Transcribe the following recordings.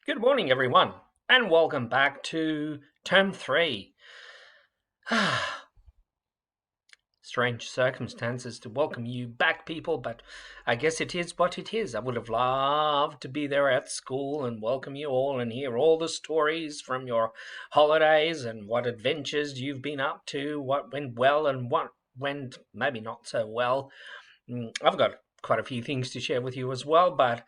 Good morning, everyone, and welcome back to Term 3. Strange circumstances to welcome you back, people, but I guess it is what it is. I would have loved to be there at school and welcome you all and hear all the stories from your holidays and what adventures you've been up to, what went well and what went maybe not so well. I've got quite a few things to share with you as well, but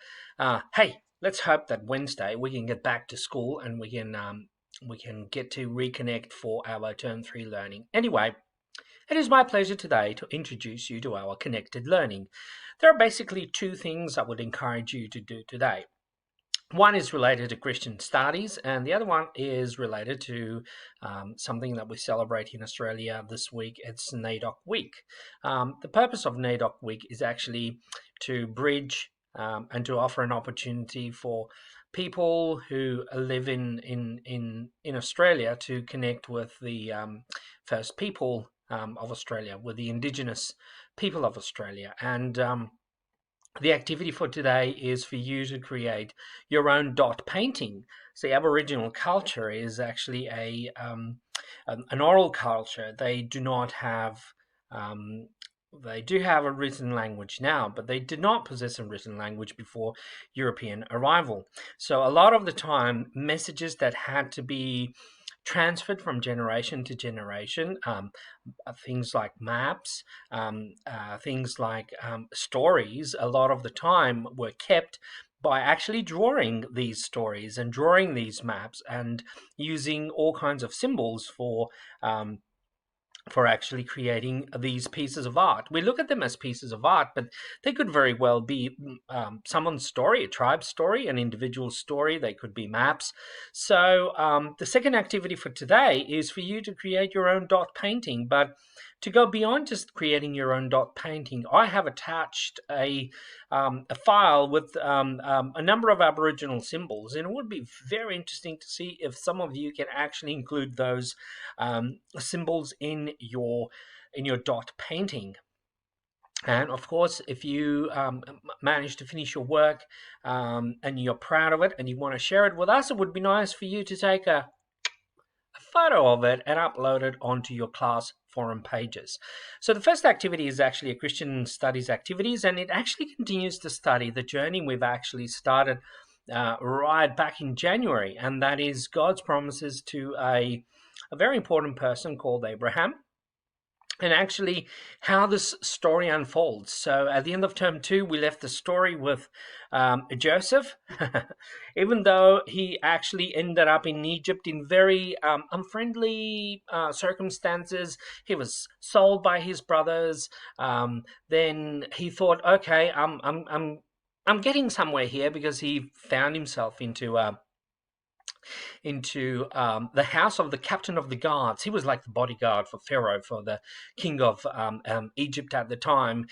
hey, let's hope that Wednesday we can get back to school and we can get to reconnect for our Term 3 learning. Anyway, it is my pleasure today to introduce you to our connected learning. There are basically two things I would encourage you to do today. One is related to Christian studies, and the other one is related to something that we celebrate in Australia this week. It's NAIDOC Week. The purpose of NAIDOC Week is actually to bridge and to offer an opportunity for people who live in Australia to connect with the First People of Australia, with the Indigenous people of Australia. And the activity for today is for you to create your own dot painting. See, Aboriginal culture is actually an oral culture. They do not have they do have a written language now, but they did not possess a written language before European arrival. So a lot of the time, messages that had to be transferred from generation to generation, things like maps, things like stories, a lot of the time were kept by actually drawing these stories and drawing these maps and using all kinds of symbols for actually creating these pieces of art. We look at them as pieces of art, but they could very well be someone's story, a tribe's story, an individual story. They could be maps. So the second activity for today is for you to create your own dot painting. But to go beyond just creating your own dot painting, I have attached a file with a number of Aboriginal symbols, and it would be very interesting to see if some of you can actually include those symbols in your dot painting. And of course, if you manage to finish your work and you're proud of it and you want to share it with us, it would be nice for you to take a photo of it and upload it onto your class forum pages. So the first activity is actually a Christian studies activities, and it actually continues to study the journey we've actually started right back in January, and that is God's promises to a very important person called Abraham, and actually how this story unfolds. So at the end of term 2, we left the story with Joseph, even though he actually ended up in Egypt in very unfriendly circumstances. He was sold by his brothers. Then he thought, okay, I'm getting somewhere here, because he found himself into the house of the captain of the guards. He was like the bodyguard for Pharaoh, for the king of Egypt at the time.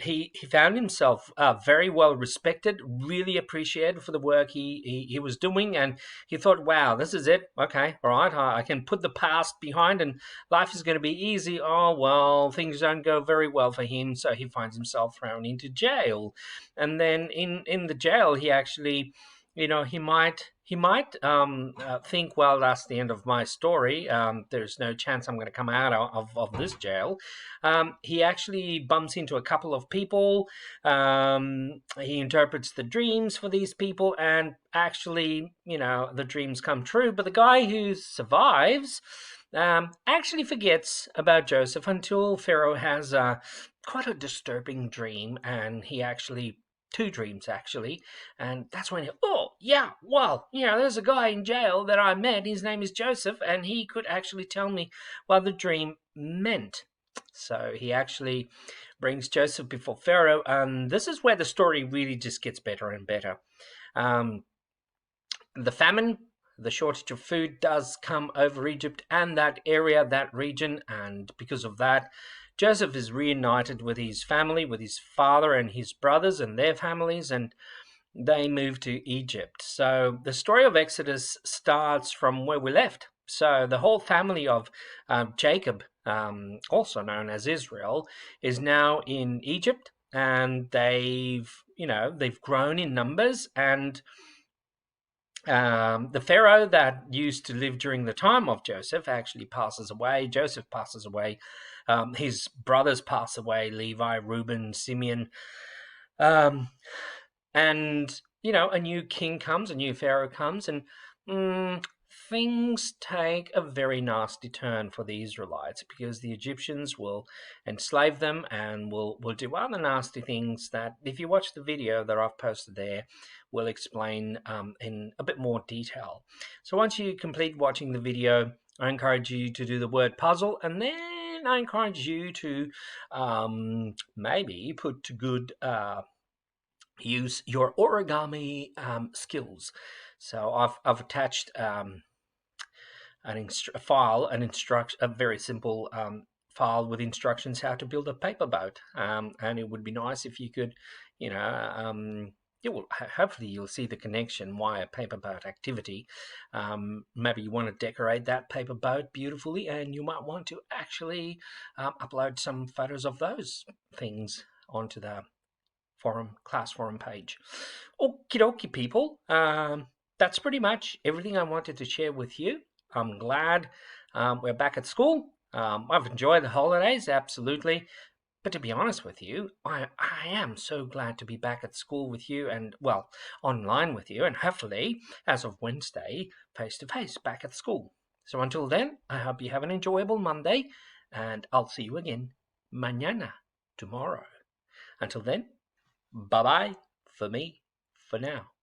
He found himself very well respected, really appreciated for the work he was doing, and he thought, wow, this is it. Okay, all right, I can put the past behind and life is going to be easy. Oh, well, things don't go very well for him, so he finds himself thrown into jail. And then in the jail, he actually, he might think, well, that's the end of my story. There's no chance I'm going to come out of this jail. He actually bumps into a couple of people. He interprets the dreams for these people, and actually, the dreams come true. But the guy who survives actually forgets about Joseph until Pharaoh has quite a disturbing dream, and he actually two dreams actually, and that's when there's a guy in jail that I met. His name is Joseph, and he could actually tell me what the dream meant. So he actually brings Joseph before Pharaoh, and this is where the story really just gets better and better. The famine, the shortage of food does come over Egypt and that area, that region, and because of that, Joseph is reunited with his family, with his father and his brothers and their families, and they move to Egypt. So the story of Exodus starts from where we left. So the whole family of Jacob, also known as Israel, is now in Egypt, and they've grown in numbers, and The Pharaoh that used to live during the time of Joseph actually passes away. Joseph passes away. His brothers pass away, Levi, Reuben, Simeon. Um, and, a new king comes, a new Pharaoh comes, and things take a very nasty turn for the Israelites, because the Egyptians will enslave them and will do other nasty things that, if you watch the video that I've posted there, will explain in a bit more detail. So once you complete watching the video, I encourage you to do the word puzzle, and then I encourage you to maybe put to good use your origami skills. So I've attached a very simple file with instructions how to build a paper boat, and it would be nice if you could, hopefully you'll see the connection why a paper boat activity. Maybe you want to decorate that paper boat beautifully, and you might want to actually upload some photos of those things onto the class forum page. Okie dokie, people. That's pretty much everything I wanted to share with you. I'm glad we're back at school. I've enjoyed the holidays, absolutely. But to be honest with you, I am so glad to be back at school with you and, well, online with you, and hopefully, as of Wednesday, face-to-face back at school. So until then, I hope you have an enjoyable Monday, and I'll see you again mañana, tomorrow. Until then, bye-bye for me, for now.